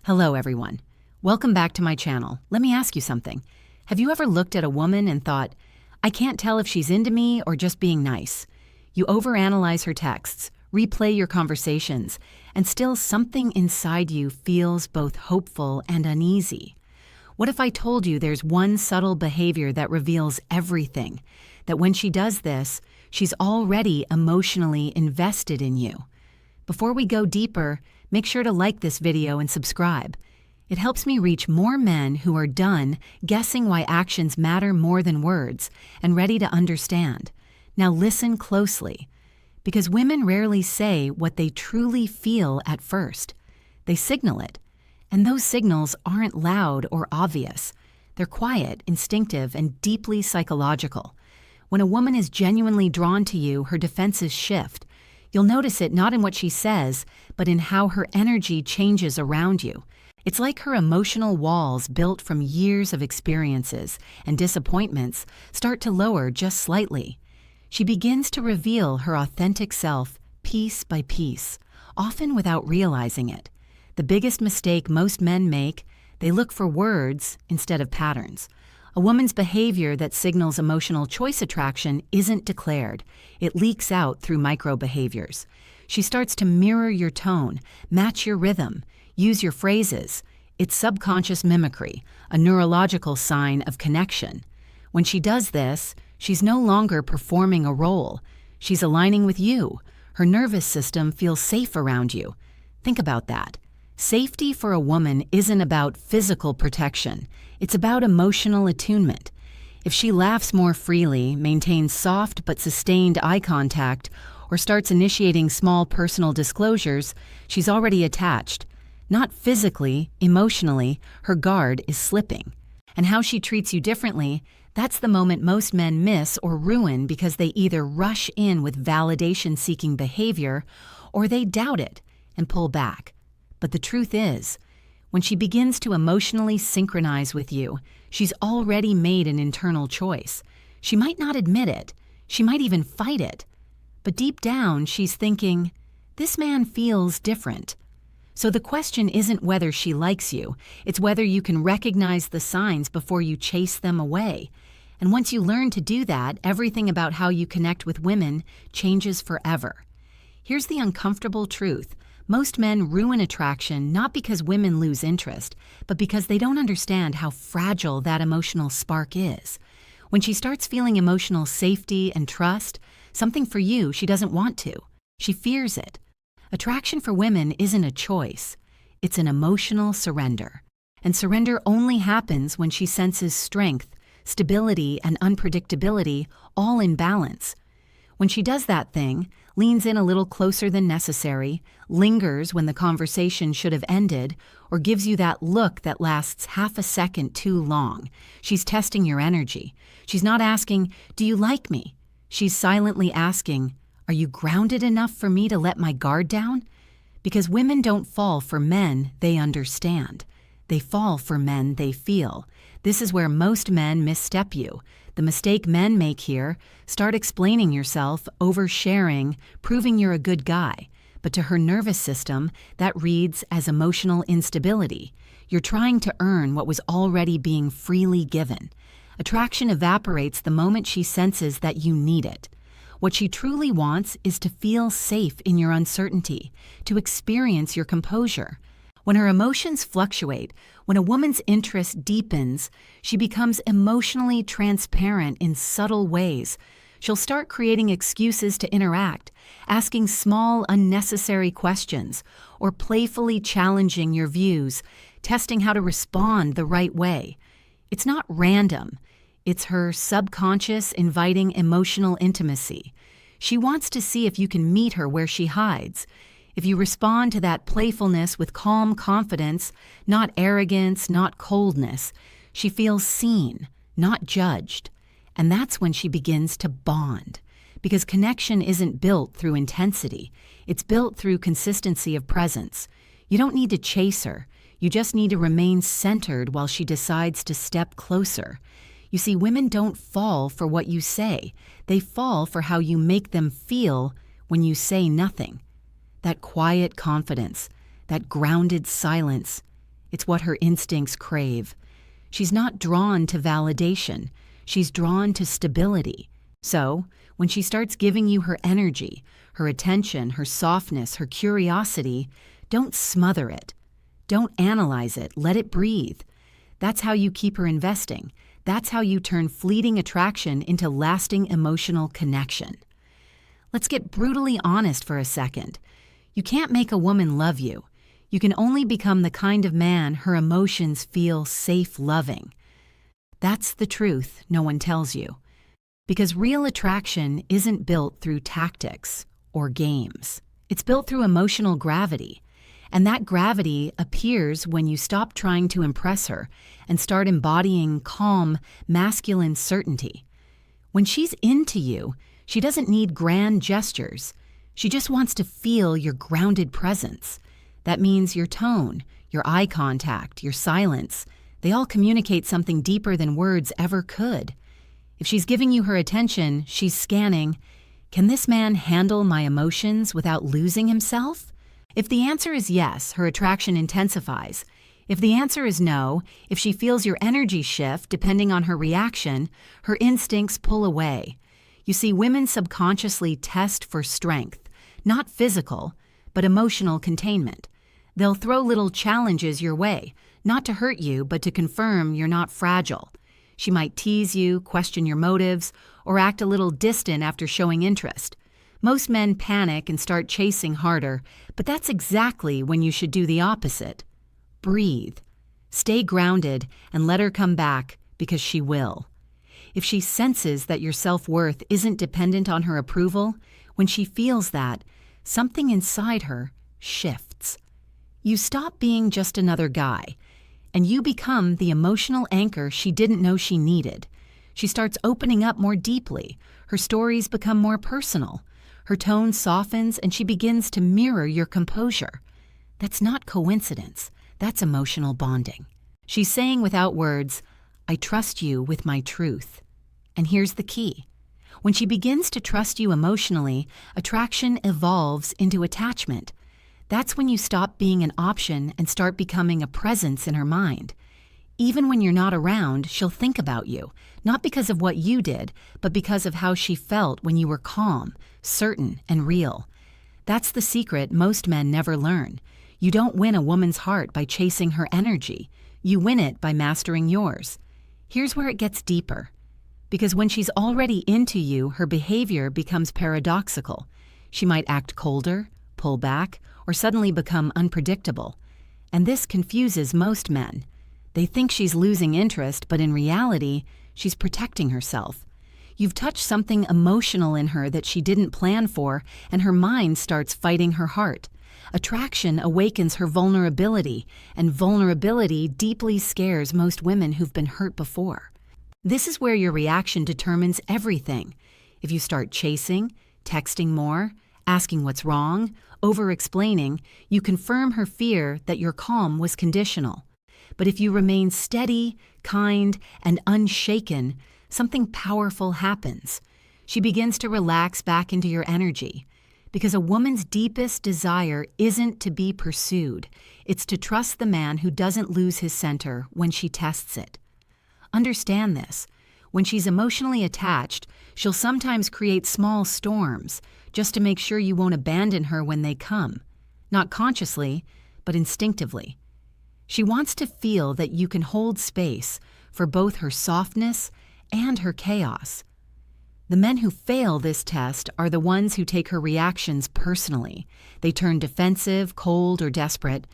Hello, everyone. Welcome back to my channel. Let me ask you something. Have you ever looked at a woman and thought, I can't tell if she's into me or just being nice? You overanalyze her texts, replay your conversations, and still something inside you feels both hopeful and uneasy. What if I told you there's one subtle behavior that reveals everything? That when she does this, she's already emotionally invested in you. Before we go deeper, make sure to like this video and subscribe. It helps me reach more men who are done guessing why actions matter more than words and ready to understand. Now listen closely, because women rarely say what they truly feel at first. They signal it, and those signals aren't loud or obvious. They're quiet, instinctive, and deeply psychological. When a woman is genuinely drawn to you, her defenses shift. You'll notice it not in what she says, but in how her energy changes around you. It's like her emotional walls, built from years of experiences and disappointments, start to lower just slightly. She begins to reveal her authentic self piece by piece, often without realizing it. The biggest mistake most men make, they look for words instead of patterns. A woman's behavior that signals emotional choice attraction isn't declared. It leaks out through micro-behaviors. She starts to mirror your tone, match your rhythm, use your phrases. It's subconscious mimicry, a neurological sign of connection. When she does this, she's no longer performing a role. She's aligning with you. Her nervous system feels safe around you. Think about that. Safety for a woman isn't about physical protection. It's about emotional attunement. If she laughs more freely, maintains soft but sustained eye contact, or starts initiating small personal disclosures, she's already attached. Not physically, emotionally, her guard is slipping. And how she treats you differently, that's the moment most men miss or ruin because they either rush in with validation-seeking behavior or they doubt it and pull back. But the truth is, when she begins to emotionally synchronize with you, she's already made an internal choice. She might not admit it. She might even fight it. But deep down, she's thinking, this man feels different. So the question isn't whether she likes you. It's whether you can recognize the signs before you chase them away. And once you learn to do that, everything about how you connect with women changes forever. Here's the uncomfortable truth. Most men ruin attraction not because women lose interest, but because they don't understand how fragile that emotional spark is. When she starts feeling emotional safety and trust, something for you she doesn't want to. She fears it. Attraction for women isn't a choice. It's an emotional surrender. And surrender only happens when she senses strength, stability, and unpredictability all in balance. When she does that thing, leans in a little closer than necessary, lingers when the conversation should have ended, or gives you that look that lasts half a second too long, she's testing your energy. She's not asking, do you like me? She's silently asking, are you grounded enough for me to let my guard down? Because women don't fall for men they understand. They fall for men they feel. This is where most men misstep you. The mistake men make here, start explaining yourself, oversharing, proving you're a good guy. But to her nervous system, that reads as emotional instability. You're trying to earn what was already being freely given. Attraction evaporates the moment she senses that you need it. What she truly wants is to feel safe in your uncertainty, to experience your composure. When her emotions fluctuate, when a woman's interest deepens, she becomes emotionally transparent in subtle ways. She'll start creating excuses to interact, asking small, unnecessary questions, or playfully challenging your views, testing how to respond the right way. It's not random. It's her subconscious inviting emotional intimacy. She wants to see if you can meet her where she hides. If you respond to that playfulness with calm confidence, not arrogance, not coldness, she feels seen, not judged. And that's when she begins to bond. Because connection isn't built through intensity. It's built through consistency of presence. You don't need to chase her. You just need to remain centered while she decides to step closer. You see, women don't fall for what you say. They fall for how you make them feel when you say nothing. That quiet confidence, that grounded silence, It's what her instincts crave. She's not drawn to validation. She's drawn to stability. So, when she starts giving you her energy, her attention, her softness, her curiosity, don't smother it. Don't analyze it. Let it breathe. That's how you keep her investing. That's how you turn fleeting attraction into lasting emotional connection. Let's get brutally honest for a second. You can't make a woman love you. You can only become the kind of man her emotions feel safe loving. That's the truth no one tells you. Because real attraction isn't built through tactics or games. It's built through emotional gravity. And that gravity appears when you stop trying to impress her and start embodying calm, masculine certainty. When she's into you, she doesn't need grand gestures. She just wants to feel your grounded presence. That means your tone, your eye contact, your silence. They all communicate something deeper than words ever could. If she's giving you her attention, she's scanning, can this man handle my emotions without losing himself? If the answer is yes, her attraction intensifies. If the answer is no, if she feels your energy shift depending on her reaction, her instincts pull away. You see, women subconsciously test for strength, not physical, but emotional containment. They'll throw little challenges your way, not to hurt you, but to confirm you're not fragile. She might tease you, question your motives, or act a little distant after showing interest. Most men panic and start chasing harder, but that's exactly when you should do the opposite. Breathe. Stay grounded and let her come back because she will. If she senses that your self-worth isn't dependent on her approval, when she feels that, something inside her shifts. You stop being just another guy, and you become the emotional anchor she didn't know she needed. She starts opening up more deeply. Her stories become more personal. Her tone softens and she begins to mirror your composure. That's not coincidence. That's emotional bonding. She's saying without words, I trust you with my truth. And here's the key. When she begins to trust you emotionally, attraction evolves into attachment. That's when you stop being an option and start becoming a presence in her mind. Even when you're not around, she'll think about you, not because of what you did, but because of how she felt when you were calm, certain, and real. That's the secret most men never learn. You don't win a woman's heart by chasing her energy. You win it by mastering yours. Here's where it gets deeper. Because when she's already into you, her behavior becomes paradoxical. She might act colder, pull back, or suddenly become unpredictable. And this confuses most men. They think she's losing interest, but in reality, she's protecting herself. You've touched something emotional in her that she didn't plan for, and her mind starts fighting her heart. Attraction awakens her vulnerability, and vulnerability deeply scares most women who've been hurt before. This is where your reaction determines everything. If you start chasing, texting more, asking what's wrong, over-explaining, you confirm her fear that your calm was conditional. But if you remain steady, kind, and unshaken, something powerful happens. She begins to relax back into your energy. Because a woman's deepest desire isn't to be pursued. It's to trust the man who doesn't lose his center when she tests it. Understand this. When she's emotionally attached, she'll sometimes create small storms just to make sure you won't abandon her when they come. Not consciously, but instinctively. She wants to feel that you can hold space for both her softness and her chaos. The men who fail this test are the ones who take her reactions personally. They turn defensive, cold, or desperate.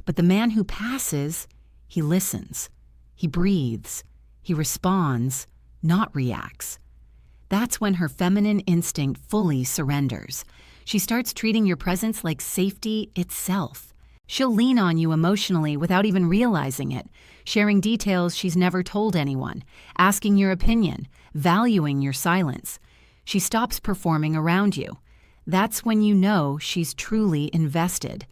But the man who passes, he listens. He breathes. He responds, not reacts. That's when her feminine instinct fully surrenders. She starts treating your presence like safety itself. She'll lean on you emotionally without even realizing it, sharing details she's never told anyone, asking your opinion, valuing your silence. She stops performing around you. That's when you know she's truly invested.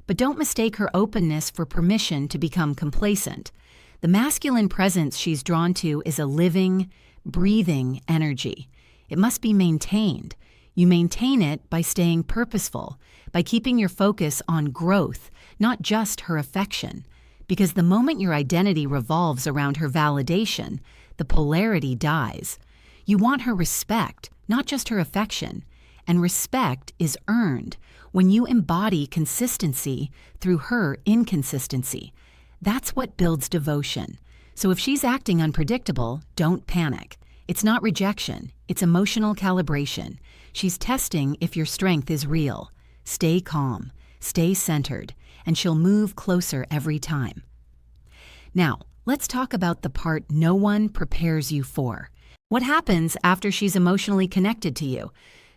But don't mistake her openness for permission to become complacent. The masculine presence she's drawn to is a living, breathing energy. It must be maintained. You maintain it by staying purposeful, by keeping your focus on growth, not just her affection. Because the moment your identity revolves around her validation, the polarity dies. You want her respect, not just her affection. And respect is earned when you embody consistency through her inconsistency. That's what builds devotion. So if she's acting unpredictable, don't panic. It's not rejection, it's emotional calibration. She's testing if your strength is real. Stay calm, stay centered, and she'll move closer every time. Now, let's talk about the part no one prepares you for. What happens after she's emotionally connected to you?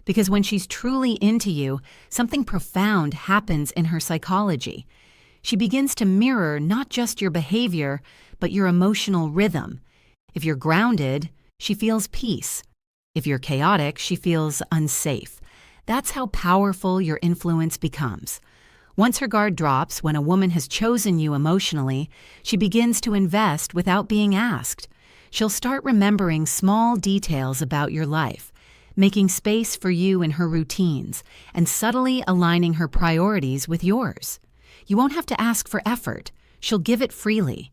Because when she's truly into you, something profound happens in her psychology. She begins to mirror not just your behavior, but your emotional rhythm. If you're grounded, she feels peace. If you're chaotic, she feels unsafe. That's how powerful your influence becomes. Once her guard drops, when a woman has chosen you emotionally, she begins to invest without being asked. She'll start remembering small details about your life, making space for you in her routines, and subtly aligning her priorities with yours. You won't have to ask for effort. She'll give it freely.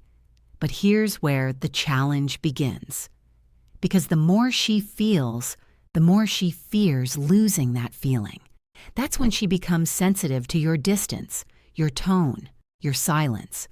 But here's where the challenge begins. Because the more she feels, the more she fears losing that feeling. That's when she becomes sensitive to your distance, your tone, your silence.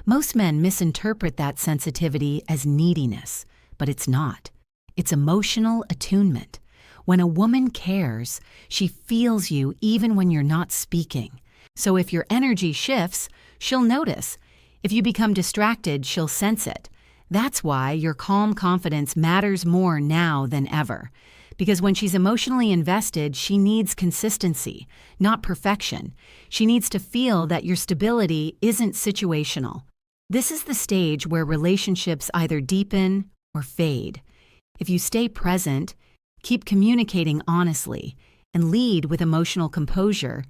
Most men misinterpret that sensitivity as neediness, but it's not. It's emotional attunement. When a woman cares, she feels you even when you're not speaking. So if your energy shifts, she'll notice. If you become distracted, she'll sense it. That's why your calm confidence matters more now than ever. Because when she's emotionally invested, she needs consistency, not perfection. She needs to feel that your stability isn't situational. This is the stage where relationships either deepen or fade. If you stay present, keep communicating honestly, and lead with emotional composure,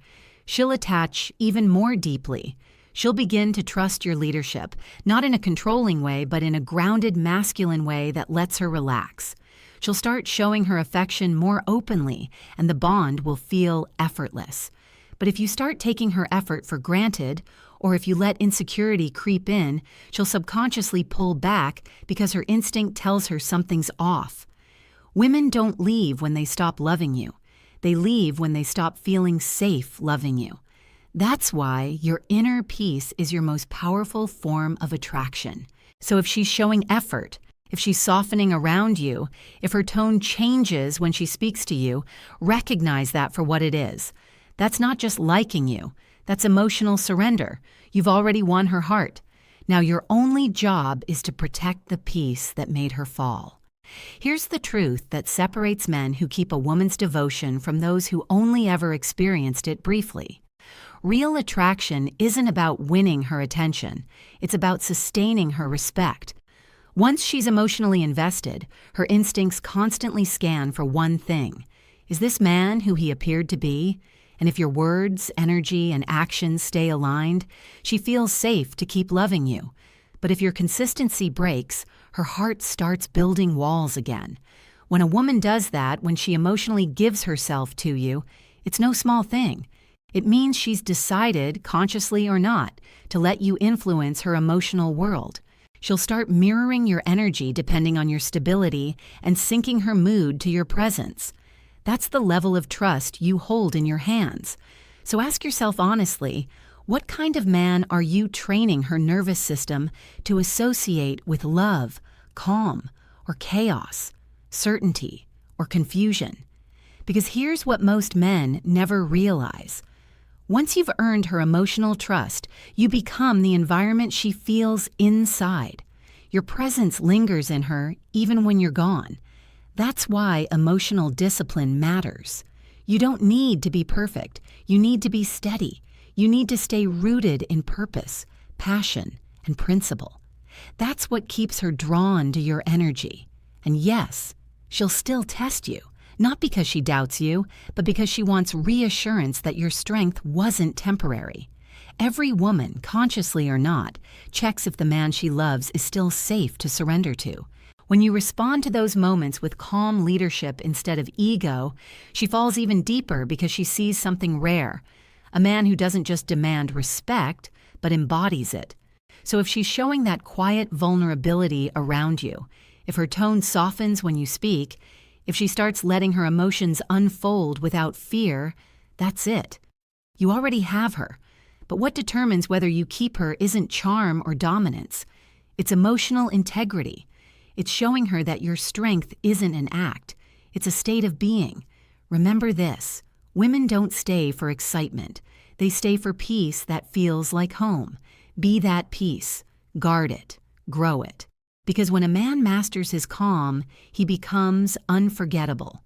she'll attach even more deeply. She'll begin to trust your leadership, not in a controlling way, but in a grounded, masculine way that lets her relax. She'll start showing her affection more openly, and the bond will feel effortless. But if you start taking her effort for granted, or if you let insecurity creep in, she'll subconsciously pull back because her instinct tells her something's off. Women don't leave when they stop loving you. They leave when they stop feeling safe loving you. That's why your inner peace is your most powerful form of attraction. So if she's showing effort, if she's softening around you, if her tone changes when she speaks to you, recognize that for what it is. That's not just liking you. That's emotional surrender. You've already won her heart. Now your only job is to protect the peace that made her fall. Here's the truth that separates men who keep a woman's devotion from those who only ever experienced it briefly. Real attraction isn't about winning her attention. It's about sustaining her respect. Once she's emotionally invested, her instincts constantly scan for one thing. Is this man who he appeared to be? And if your words, energy, and actions stay aligned, she feels safe to keep loving you. But if your consistency breaks, her heart starts building walls again. When a woman does that, when she emotionally gives herself to you, it's no small thing. It means she's decided, consciously or not, to let you influence her emotional world. She'll start mirroring your energy depending on your stability and syncing her mood to your presence. That's the level of trust you hold in your hands. So ask yourself honestly, what kind of man are you training her nervous system to associate with love, calm, or chaos, certainty, or confusion? Because here's what most men never realize. Once you've earned her emotional trust, you become the environment she feels inside. Your presence lingers in her even when you're gone. That's why emotional discipline matters. You don't need to be perfect. You need to be steady. You need to stay rooted in purpose, passion, and principle. That's what keeps her drawn to your energy. And yes, she'll still test you. Not because she doubts you, but because she wants reassurance that your strength wasn't temporary. Every woman, consciously or not, checks if the man she loves is still safe to surrender to. When you respond to those moments with calm leadership instead of ego, she falls even deeper because she sees something rare. A man who doesn't just demand respect, but embodies it. So if she's showing that quiet vulnerability around you, if her tone softens when you speak, if she starts letting her emotions unfold without fear, that's it. You already have her. But what determines whether you keep her isn't charm or dominance. It's emotional integrity. It's showing her that your strength isn't an act. It's a state of being. Remember this: women don't stay for excitement. They stay for peace that feels like home. Be that peace. Guard it. Grow it. Because when a man masters his calm, he becomes unforgettable.